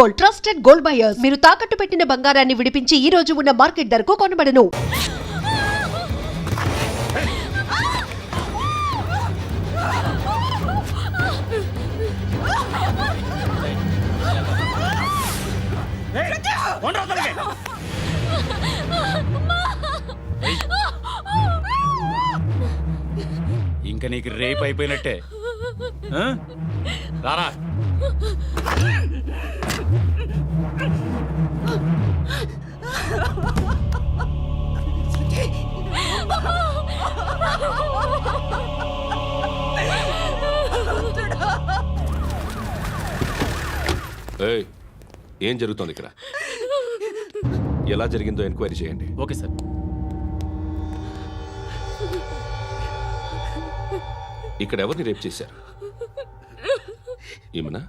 Gold, trusted gold buyers. మీరు తాకట్టు పెట్టిన బంగారాన్ని విడిపించి ఈ రోజు ఉన్న మార్కెట్ ధరకు కొనబడను. ఇంకా నీకు రేపు అయిపోయినట్టే. రారా. ఏం జరుగుతోంది ఇక్కడ? ఎలా జరిగిందో ఎంక్వైరీ చేయండి. Okay sir. ఇక్కడ ఎవరిని రేప్ చేశారు? ఏమన్నా?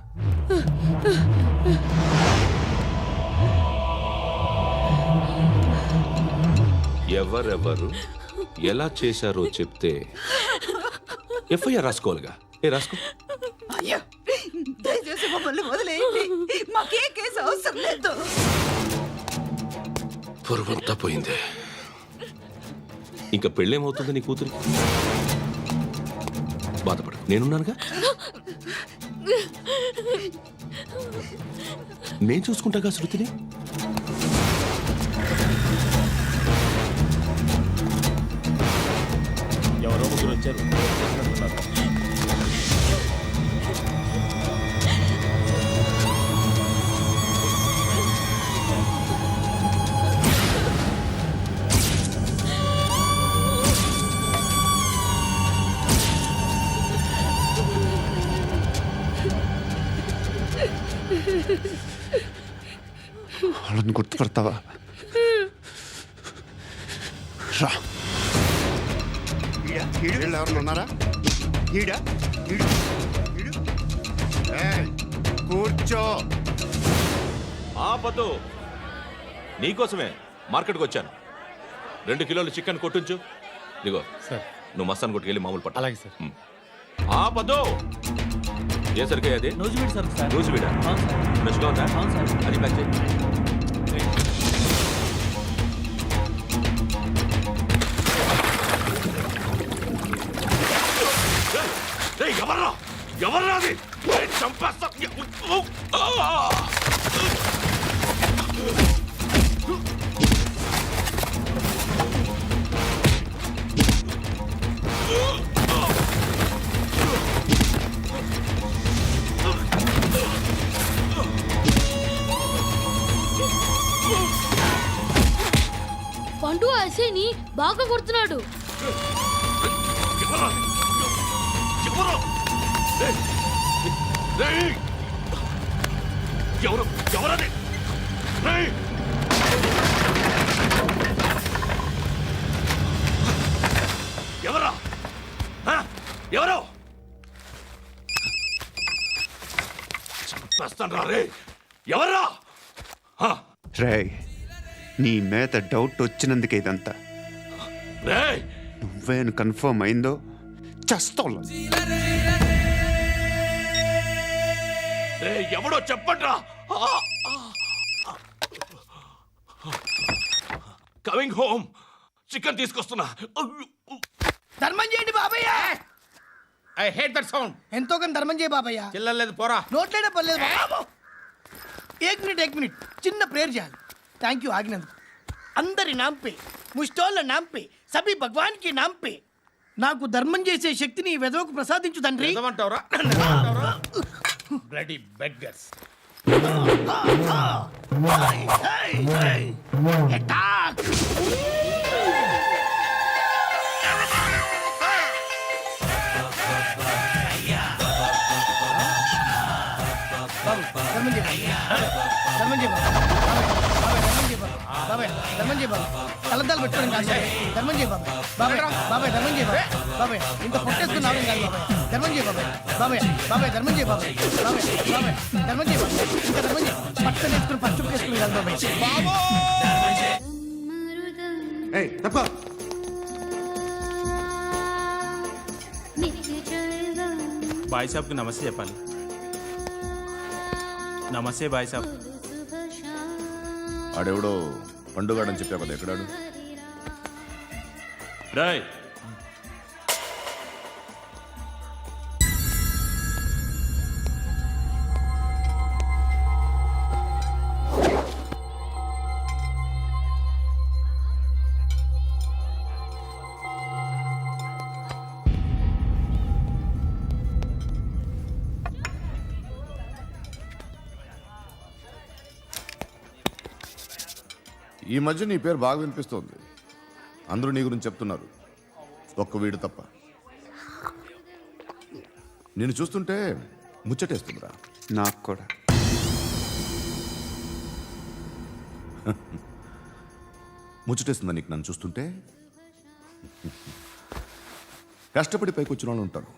ఎవరెవరు ఎలా చేశారో చెప్తే ఎఫ్ఐఆర్ రాసుకోవాలిగా. రాసుకో. దయచేసి మమ్మల్ని వదిలేయండి, మాకే కేసు అవసరం లేదు. పొరువంతా పోయింది. ఇంకా పెళ్ళేమవుతుంది నీ కూతురికి? బాధపడు, నేనున్నానుగా. నేను చూసుకుంటాగా శృతిని. ఎవరో ముగ్గురు వచ్చారు. వాళ్ళని గుర్తుపడతావా? రా. ఎవరు ఉన్నారా? కూర్చో. ఆపదు. నీకోసమే మార్కెట్కి వచ్చాను. 2 కిలోలు చికెన్ కొట్టుంచు. ఇదిగో సార్. నువ్వు మస్తాన్ కొట్టుకెళ్ళి మామూలు పట్టు. అలాగే సార్. ఆపదు. ఏ సరిగ్గా అది? నూజివీడు సార్. సార్ నూజివీడా? ఫ్రెష్గా ఉందా? అవును సార్. అది ప్యాక్ చేయి. ఎవర్రా? ఎవర్రా అది? చంపేస్తా. పండు అసేని బాగా కొడుతున్నాడు. ఎవరది? ఎవరా? ఎవరు? చంపేస్తాను రా రే. ఎవరా? రే, నీ మీద డౌట్ వచ్చినందుకే ఇదంతా. రే, నువ్వేను కన్ఫర్మ్ అయిందో చస్తావు. ఎవడో చెప్పండ్రా. Coming home. చికెన్ తీసుకొస్తున్నా. ధర్మం చేయండి బాబయ్య. I hate that sound. ఎంతో కొంత ధర్మం చేయ బాబయ్య. చిల్లలేదు పోరా. నోట్లేనే పర్లేదు బాబు. ఏక్ మినిట్ చిన్న ప్రేయర్ చేయాలి. థ్యాంక్ యూ ఆగినందుకు. అందరి నామ్ పే, ముష్టోళ్ళ నామ్ పే, సభీ భగవాన్ కి నామ్ పే నాకు ధర్మం చేసే శక్తిని ఈ వెధవకు ప్రసాదించు తండ్రి. నిజమంటావురా? Bloody beggars. అటాక్. ధర్మం చేయ ధర్మం చేయ బాబాయ్. ధర్మం చేయ బాబాయ్. కలద్దాలు పెట్టుకోవడం కాదు ధర్మం చేయ బాబాయ్. బాబాయ్ ధర్మం చేయ బాబాయ్. ఇంత పొట్టేసుకుని రావడం కాదు బాబాయ్. ధర్మం చేయ బాబాయ్. ధర్మం చేయ బాబాయ్. ధర్మం చేయ బాబాయ్. ఇంకా ధర్మం చేయ. పట్టలు వేసుకుని పచ్చుకు వేసుకుని కాదు బాబాయ్. బాయ్ సాబ్కి నమస్తే చెప్పాలి. నమస్తే బాయ్ సాబ్. ఆడెవడో పండుగాడని చెప్పావు కదా, ఎక్కడాడు? రాయ్ ఈ మధ్య నీ పేరు బాగా వినిపిస్తోంది. అందరూ నీ గురించి చెప్తున్నారు, ఒక్క వీడు తప్ప. నేను చూస్తుంటే ముచ్చటేస్తుందిరా. నాకు కూడా. ముచ్చటేస్తుందా నీకు నన్ను చూస్తుంటే? కష్టపడి పైకి వచ్చిన వాళ్ళు ఉంటారు,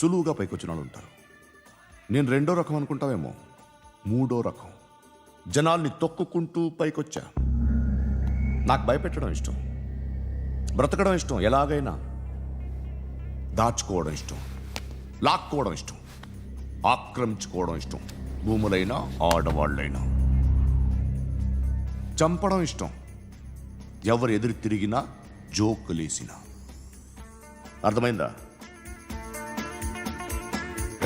సులువుగా పైకి వచ్చిన వాళ్ళు ఉంటారు. నేను రెండో రకం అనుకుంటావేమో, మూడో రకం. జనాల్ని తొక్కుకుంటూ పైకొచ్చా. నాకు భయపెట్టడం ఇష్టం, బ్రతకడం ఇష్టం, ఎలాగైనా దాచుకోవడం ఇష్టం, లాక్కోవడం ఇష్టం, ఆక్రమించుకోవడం ఇష్టం. భూములైనా ఆడవాళ్ళైనా చంపడం ఇష్టం, ఎవరు ఎదురు తిరిగినా జోకులేసినా. అర్థమైందా?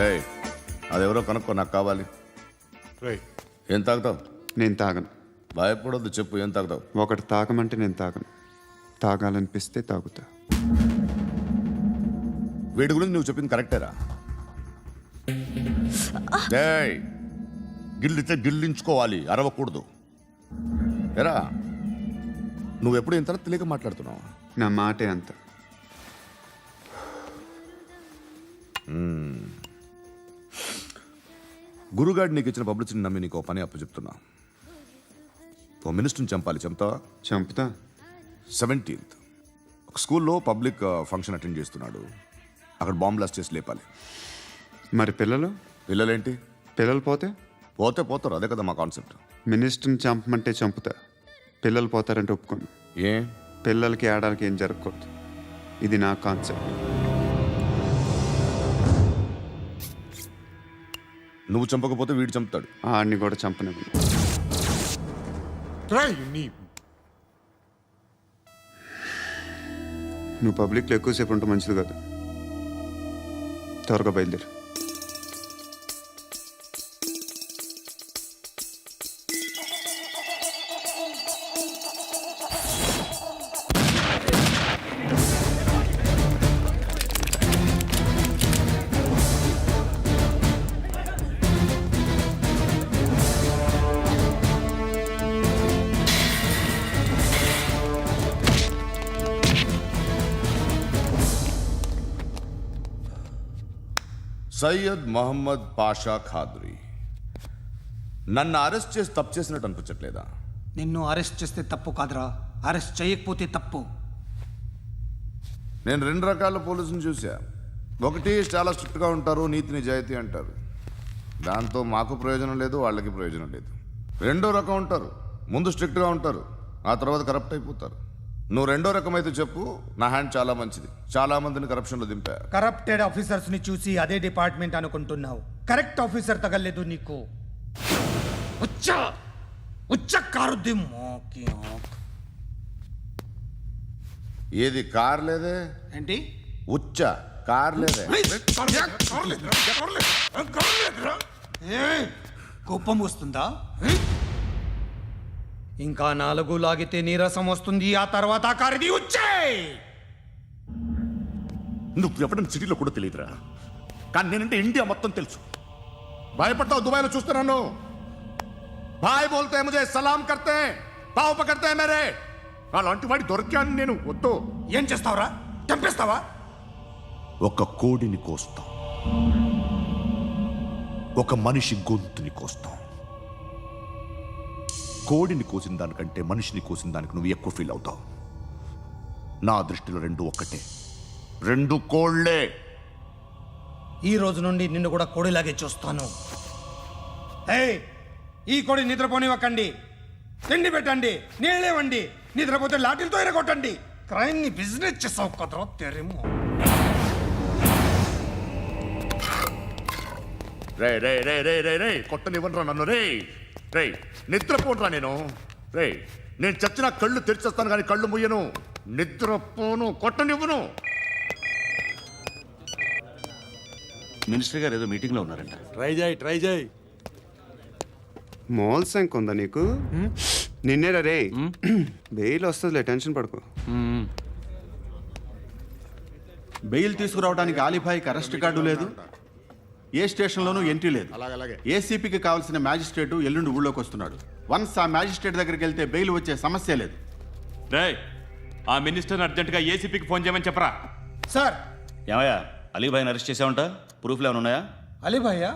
ఏయ్, అదెవరో కనుక్కో, నాకు కావాలి. ఏం తాగుతావు? నేను తాగను. భయపడొద్దు, చెప్పు ఏం తాగుతావు? ఒకటి తాగమంటే నేను తాగను. తాగాలనిపిస్తే తాగుతా. వీడి గురించి నువ్వు చెప్పింది కరెక్టేరా? ఏయ్, గిల్లితే గిల్లించుకోవాలి, అరవకూడదు. ఎరా, నువ్వెప్పుడు ఇంత తెలియక మాట్లాడుతున్నావు? నా మాటే అంత. గురుగాడు నీకు ఇచ్చిన పబ్లిసిటీని నమ్మి నీకు ఓ పని అప్పు చెప్తున్నా. ఓ మినిస్టర్ని చంపాలి, చంపుతావా? చంపుతా. 17th ఒక స్కూల్లో పబ్లిక్ ఫంక్షన్ అటెండ్ చేస్తున్నాడు. అక్కడ బాంబ్ బ్లాస్ట్ చేసి లేపాలి. మరి పిల్లలు? పిల్లలేంటి? పిల్లలు పోతే? పోతే పోతారు, అదే కదా మా కాన్సెప్ట్. మినిస్టర్ని చంపమంటే చంపుతా, పిల్లలు పోతారంటే ఒప్పుకోను. ఏ? పిల్లలకి ఆడాలకి ఏం జరగకూడదు. ఇది నా కాన్సెప్ట్. నువ్వు చంపకపోతే వీడు చంపుతాడు. ఆడిని కూడా చంపనివ్వను. నువ్వు పబ్లిక్లో ఎక్కువసేపు ఉంటే మంచిది కాదు. త్వరగా బయలుదేరు. సయ్యద్ మహమ్మద్ పాషా ఖాద్రీ. నన్ను అరెస్ట్ చేసి తప్పు చేసినట్టు అనిపించట్లేదా? నిన్ను అరెస్ట్ చేస్తే తప్పు కాదురా, అరెస్ట్ చేయకపోతే తప్పు. నేను రెండు రకాల పోలీసుని చూసా. ఒకటి చాలా స్ట్రిక్ట్గా ఉంటారు, నీతి నిజాయితీ అంటారు, దాంతో మాకు ప్రయోజనం లేదు, వాళ్ళకి ప్రయోజనం లేదు. రెండో రకం ఉంటారు, ముందు స్ట్రిక్ట్గా ఉంటారు, ఆ తర్వాత కరప్ట్ అయిపోతారు. నువ్వు రెండో రకం అయితే చెప్పు, నా హ్యాండ్ చాలా మంచిది, చాలా మందిని కరప్షన్లో దింపా. కరప్టెడ్ ఆఫీసర్స్ ని చూసి అదే డిపార్ట్మెంట్ అనుకుంటున్నావు. కరెక్ట్ ఆఫీసర్ తగలేదు నీకు. కారుద్ది మోకి. ఏది కార్ లేదే? ఏంటి? ఉచ్చ కార్ లేదే? కోపం వస్తుందా? ఇంకా 4 లాగితే నీరసం వస్తుంది, ఆ తర్వాత కారిది వచ్చే. నువ్వు ఎప్పుడైనా సిటీలో కూడా తెలియదురా, కానీ నేనంటే ఇండియా మొత్తం తెలుసు. భయపడతావు? దుబాయ్లో చూస్తున్నాను. భాయ్ బోల్తే ముజే సలాం కర్తే, పావు పకర్తే మేరే. అలాంటి వాడి దొరికాను నేను. వద్దు. ఏం చేస్తావురా? చంపేస్తావా? ఒక కోడిని కోస్తాం, ఒక మనిషి గొంతుని కోస్తాం. కోడిని కోసిన దానికంటే మనిషిని కోసిన దానికి నువ్వు ఎక్కువ ఫీల్ అవుతావు. నా దృష్టిలో రెండు ఒక్కటే, రెండు కోళ్లే. ఈ రోజు నుండి నిన్ను కూడా కోడిలాగే చూస్తాను. ఈ కోడి నిద్రపోనివ్వకండి, తిండి పెట్టండి, నీళ్ళేవండి. నిద్రపోతే లాఠీలతో ఎరగొట్టండి. క్రైమ్ ని బిజినెస్ చేసావు కదరా తెరేమో. రే రే రే రే రే రే కొట్టనివ్వనరా నన్ను రే రే నిద్రపోనరా నేను చచ్చిన కళ్ళు తెరిచేస్తాను కానీ కళ్ళు ముయ్యను, నిద్రపోను, కొట్టనివ్వను. మినిస్టర్ గారు ఏదో మీటింగ్లో ఉన్నారంట. ట్రై చేయి మోల్ సంక్ ఉందా నీకు? నిన్నేరా రే. బెయిల్ వస్తుందిలే, టెన్షన్ పడుకో. బెయిల్ తీసుకురావడానికి ఆలిభాయికి అరెస్ట్ కార్డు లేదు, ఏ స్టేషన్లోనూ ఎంట్రీ లేదు. ఏసీపీకి కావాల్సిన మ్యాజిస్ట్రేటు ఎల్లుండి ఊళ్ళోకి వస్తున్నాడు. వన్స్ ఆ మ్యాజిస్ట్రేట్ దగ్గరికి వెళ్తే బెయిల్ వచ్చే సమస్య లేదు. ఆ మినిస్టర్ అర్జెంటుగా ఏసీపీకి ఫోన్ చేయమని చెప్పరా. సార్ ఏమయ్యా, అలీభాయిని అరెస్ట్ చేసావంట? ప్రూఫ్లు ఏమైనా ఉన్నాయా? అలీ భయ్యా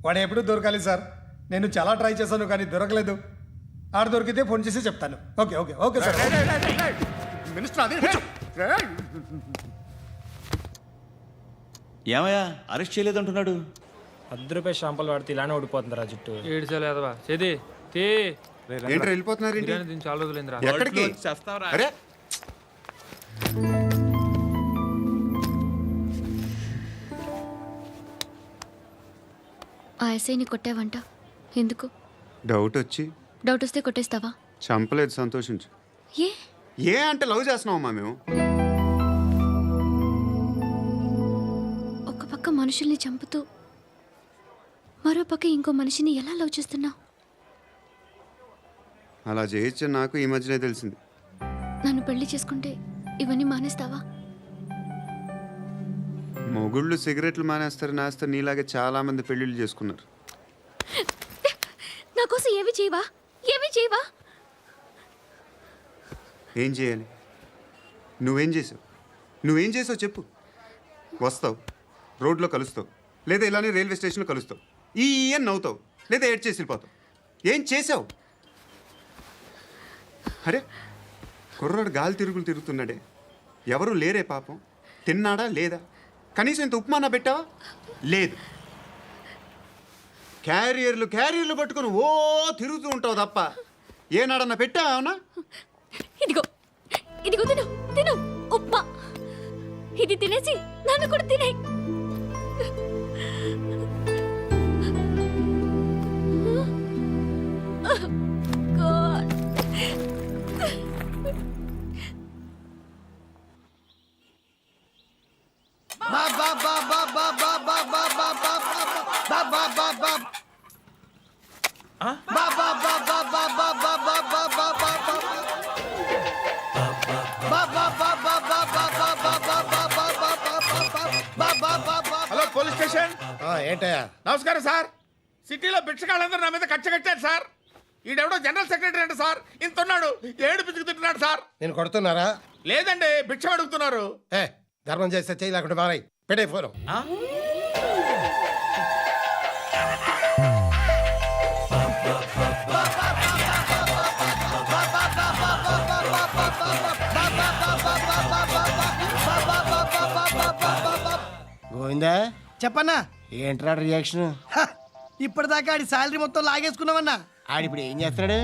వాడు ఎప్పుడు దొరకాలి సార్? నేను చాలా ట్రై చేశాను కానీ దొరకలేదు. ఆడ దొరికితే ఫోన్ చేసి చెప్తాను. Okay okay okay sir. Minister అది ఏమయ్యా, అరెస్ట్ చేయలేదంటున్నాడు? ₹10 షాంపులు వాడితే ఇలానే ఓడిపోతుందిరా జుట్టు. ఏడ్చలేదవా చేది తీ ఏంట్రా వెళ్ళిపోతున్నారు ఏంటి? దీన్ని చాలా రోజులైందిరా. ఎక్కడికి? అరే ఆ ఎస్ఐని కొట్టావంట, ఎందుకు? డౌట్ వచ్చి. డౌట్ వస్తే కొట్టేస్తావా? చంపలేదు, సంతోషించు. ఏ ఏ అంటే లవ్ చేస్తున్నావమ్మా మేము. ఒక పక్క మనుషుల్ని చంపుతూ మరో పక్క ఇంకో మనిషిని ఎలా లవ్ చేస్తున్నావు? అలా చేయొచ్చు నాకు ఈ మధ్యనే తెలిసింది. నన్ను పెళ్లి చేసుకుంటే ఇవన్నీ మానేస్తావా? మొగుళ్ళు సిగరెట్లు మానేస్తారు, నీలాగే చాలా మంది పెళ్ళిళ్ళు చేసుకున్నారు. నా కోసం ఏమి చేయవా? ఏమి చేయవా? ఏం చేయాలి? నువ్వేం చేసావు చెప్పు. వస్తావు, రోడ్లో కలుస్తావు, లేదా ఇలానే రైల్వే స్టేషన్లో కలుస్తావు, ఈ అని నవ్వుతావు, లేదా ఏడ్ చేసి వెళ్ళిపోతావు. ఏం చేసావు? అరే కుర్రాడు గాలి తిరుగుతున్నాడే, ఎవరు లేరే పాపం. తిన్నాడా లేదా? కనీసం ఇంత ఉప్మానా పెట్టావా? లేదు. క్యారియర్లు పట్టుకొని ఓ తిరుగుతూ ఉంటావు తప్ప ఏనాడన్నా పెట్టావా? అవునా? ఇదిగో ఇదిగో తిను తిను ఉప్మా. ఇది తినేసి నన్ను కూడా తినే. Hello police station. ఏంటయ్యా? నమస్కారం సార్. సిటీలో భిక్షగాళ్ళందరూ నా మీద కక్ష కట్టారు సార్. ఈడెవడో జనరల్ సెక్రటరీ అంట సార్, ఇంత ఉన్నాడు, ఏడు పిచ్చుకు తింటున్నాడు సార్. నేను కొడుతున్నారా? లేదండి, భిక్ష అడుగుతున్నారు. ధర్మం చేస్తే చేయి, లేకుండా మారాయి. పెట్టే ఫోను. గోవిందా చెప్పన్నా. ఏంట్రా రియాక్షన్? ఇప్పటిదాకా ఆడి శాలరీ మొత్తం లాగేసుకున్నావన్నా. ఆడిప్పుడు ఏం చేస్తున్నాడు?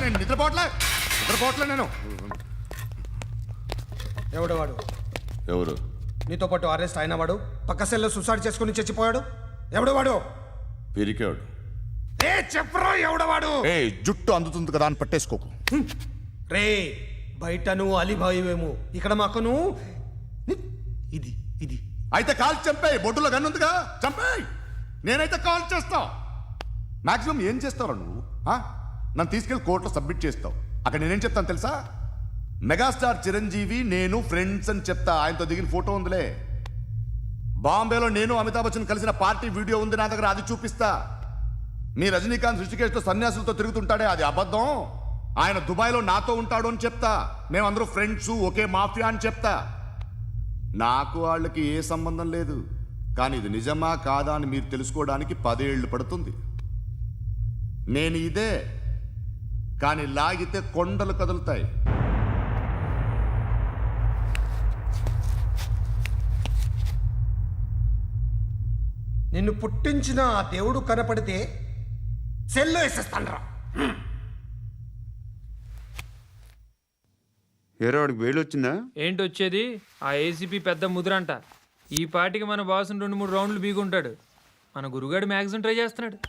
నేను నిద్రపోవట్లే నేను. ఎవడు వాడు? ఎవరు? నీతో పాటు అరెస్ట్ అయిన వాడు, పక్క సెల్లో సూసైడ్ చేసుకుని చచ్చిపోయాడు. ఎవడు వాడు? పిరికాడు. చెప్పరా ఎవడవాడు? జుట్టు అందుతుంది కదా అని పట్టేసుకోకు. రే బయట నువ్వు అలీభాయివేమో, ఇక్కడ మాకు నువ్వు ఇది ఇది. అయితే కాల్ చంపేయి, బొడ్డులో గన్నుందిగా చంపేయి. నేనైతే కాల్ చేస్తా. మాక్సిమం ఏం చేస్తావు నువ్వు? నన్ను తీసుకెళ్లి కోర్టులో సబ్మిట్ చేస్తావు. అక్కడ నేనేం చెప్తాను తెలుసా? మెగాస్టార్ చిరంజీవి నేను ఫ్రెండ్స్ అని చెప్తా. ఆయనతో దిగిన ఫోటో ఉందిలే. బాంబేలో నేను అమితాబ్ బచ్చన్ కలిసిన పార్టీ వీడియో ఉంది నా దగ్గర, అది చూపిస్తా. మీ రజనీకాంత్ ఋషికేశ్తో సన్యాసులతో తిరుగుతుంటాడే, అది అబద్ధం. ఆయన దుబాయ్లో నాతో ఉంటాడు అని చెప్తా. మేమందరూ ఫ్రెండ్స్, ఒకే మాఫియా అని చెప్తా. నాకు వాళ్ళకి ఏ సంబంధం లేదు. కానీ ఇది నిజమా కాదా అని మీరు తెలుసుకోవడానికి 10 ఏళ్ళు పడుతుంది. నేను ఇదే, కానీ లాగితే కొండలు కదులుతాయి. నిన్ను పుట్టించిన ఆ దేవుడు కనపడితే సెల్లో వేసేస్తానరా. ఏరో వాడికి వేలు వచ్చిందా? ఏంటి వచ్చేది? ఆ ఏసీపీ పెద్ద ముద్రంట. ఈ పాటికి మన బాసుని 2-3 రౌండ్లు బీగుంటాడు. మన గురుగాడు మ్యాగజైన్ ట్రై చేస్తున్నాడు.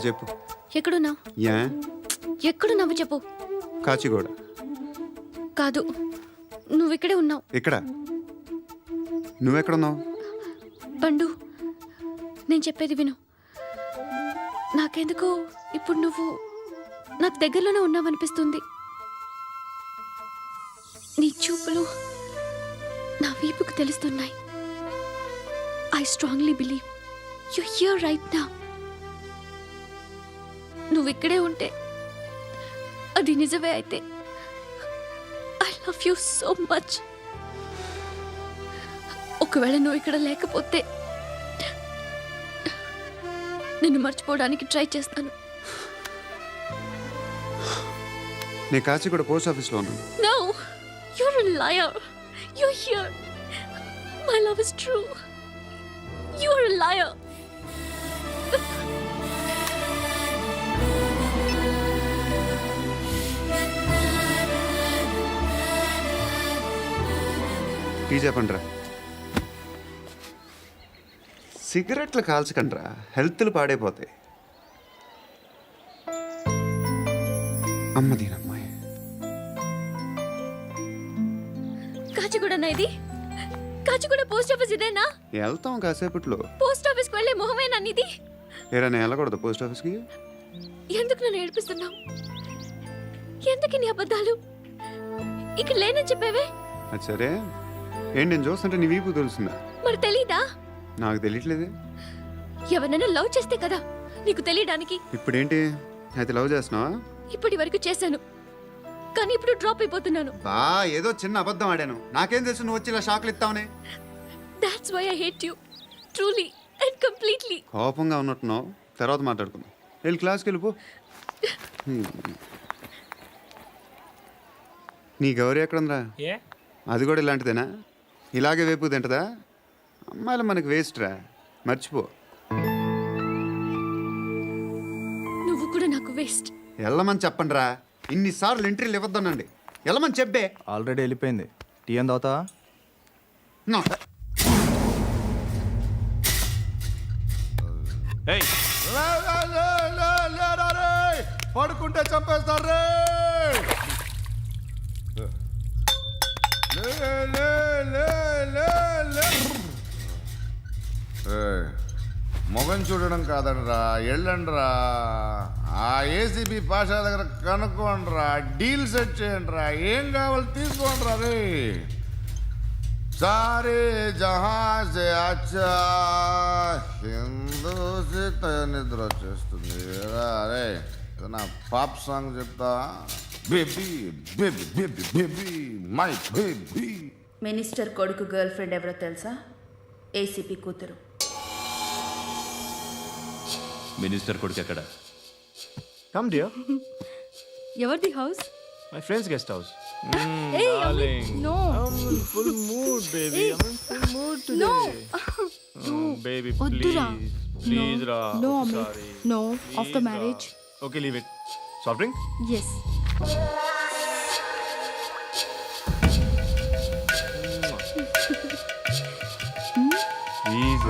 చెప్పు. ఎక్కడున్నావు? యా ఎక్కడున్నావు చెప్పు. కాచిగూడ. కాదు, నువ్వు ఇక్కడే ఉన్నావు. ఇక్కడ నువ్వెక్కడున్నావు? పండు, నేను చెప్పేది విను. నాకెందుకో ఇప్పుడు నువ్వు నాకు దగ్గరలోనే ఉన్నావనిపిస్తుంది. నీ చూపులు నా వీపుకు తెలుస్తున్నాయి. I strongly believe you here right now. నువ్వు ఇక్కడే ఉంటే అది నిజమే అయితే I love you so much. ఒకవేళ నువ్వు ఇక్కడ లేకపోతే నిన్ను మర్చిపోవడానికి ట్రై చేస్తాను. నేను కాచిగూడ పోస్ట్ ఆఫీస్లో ఉన్నాను. No, you're a liar. You're here. My love is true. You're a liar. Tea చెప్పండిరా. సిగరెట్లు కాల్చకండ్రా, హెల్త్లు పాడైపోతాయి. అమ్మదీనమ్మాయి. కాచిగూడనా ఇది? కాచిగూడ పోస్ట్ ఆఫీస్ ఇదేనా? వెళ్తాం కాసేపట్లో. పోస్ట్ ఆఫీస్కి వెళ్ళే మొహమేనా నీది? ఏరా నేను వెళ్ళకూడదు పోస్ట్ ఆఫీస్కి? ఎందుకు నన్ను ఏడిపిస్తున్నావు? ఎందుకు నీ అబద్ధాలు? ఇక్కడ లేనని చెప్పేవే. అది సరే, ఏంటి నేను చూస్తుంటే నీ వీపు తెలుస్తుందా? మరి తెలీదా? నాకు తెలియట్లేదే. ఎవరైనా లవ్ చేస్తే కదా నీకు తెలియడానికి. ఇప్పుడేంటి అయితే లవ్ చేస్తున్నావా? ఇప్పటి వరకు చేశాను, కానీ ఇప్పుడు డ్రాప్ అయిపోతున్నాను. బా ఏదో చిన్న అబద్ధం ఆడాను. నాకేం తెలుసు నువ్వు వచ్చి ఇలా షాక్లు ఇస్తావనే. That's why I hate you. Truly and completely. కోపంగా ఉన్నట్టున్నావు, తర్వాత మాట్లాడుకుందాం. వెళ్ళి క్లాస్కి వెళ్ళిపో. నీ గౌరీ ఎక్కడుందిరా? ఏ అది కూడా ఇలాంటిదేనా? ఇలాగే వేపు తింటదా? అమ్మాయిలు మనకి వేస్ట్ రా, మర్చిపో. నువ్వు కూడా నాకు వేస్ట్. వెళ్ళమని చెప్పండి రా. ఇన్నిసార్లు ఎంట్రీలు ఇవ్వద్దనండి. వెళ్ళమని చెప్పే. ఆల్రెడీ వెళ్ళిపోయింది. టీ అని తాగుతావా? నో. ఏయ్, పడుకుంటే చంపేస్తారు రే. మొగం చూడడం కాదండ్రా, వెళ్ళండ్రా. ఆ ఏసీబీ పాషా దగ్గర కనుక్కోండిరా, డీల్ సెట్ చేయండిరా, ఏం కావాలి తీసుకోండిరా రే. సారే జహా సే అచ్చా హిందూ నిద్ర వచ్చేస్తుంది రే. నా పాప్ సాంగ్ చెప్తా. Baby baby baby baby my baby. Minister కొడుకు గర్ల్ ఫ్రెండ్ ఎవరో తెలుసా? ఏసీపీ కూతురు. మినిస్టర్ కొడుకు ఎక్కడ? Come dear. ఎవరిది house? My friends guest house. No full mood baby. I am full mood today. Baby please please రా. No sorry. No after marriage. Okay leave it. Soft drink? Yes. Please.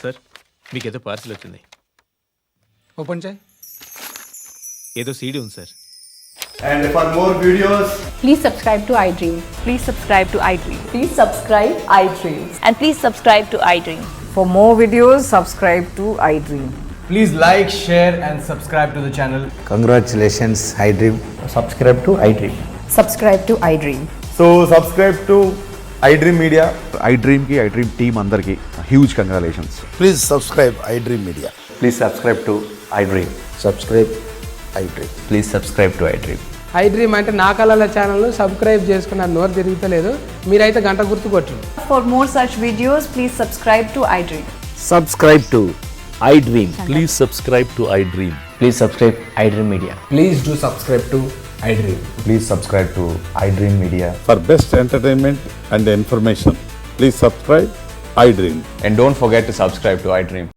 Sir, మీకేదో parcel వచ్చింది. Open చేయి. ఏదో CD ఉంది sir. And for more videos, Please subscribe to iDream. Please subscribe to iDream. Please subscribe iDream. And please subscribe to iDream. For more videos, subscribe to iDream. please like, share, and subscribe to the channel. Congratulations iDream. Subscribe to iDream. Subscribe to iDream. So subscribe to iDream Media. iDream కి iDream team అందరికి huge congratulations. Please subscribe iDream media. Please subscribe to iDream. Subscribe iDream. Please subscribe to iDream. iDream అంటే నా కళల channel subscribe చేసుకున్న నోరు తిరుగుతలేదు, మీరైతే గంట గుర్తు కొట్టండి. For more such videos, please subscribe to iDream. Subscribe to iDream. Please subscribe to iDream. Please subscribe iDream Media. Please do subscribe to iDream. Please subscribe to iDream Media. For best entertainment and information please subscribe iDream. And don't forget to subscribe to iDream.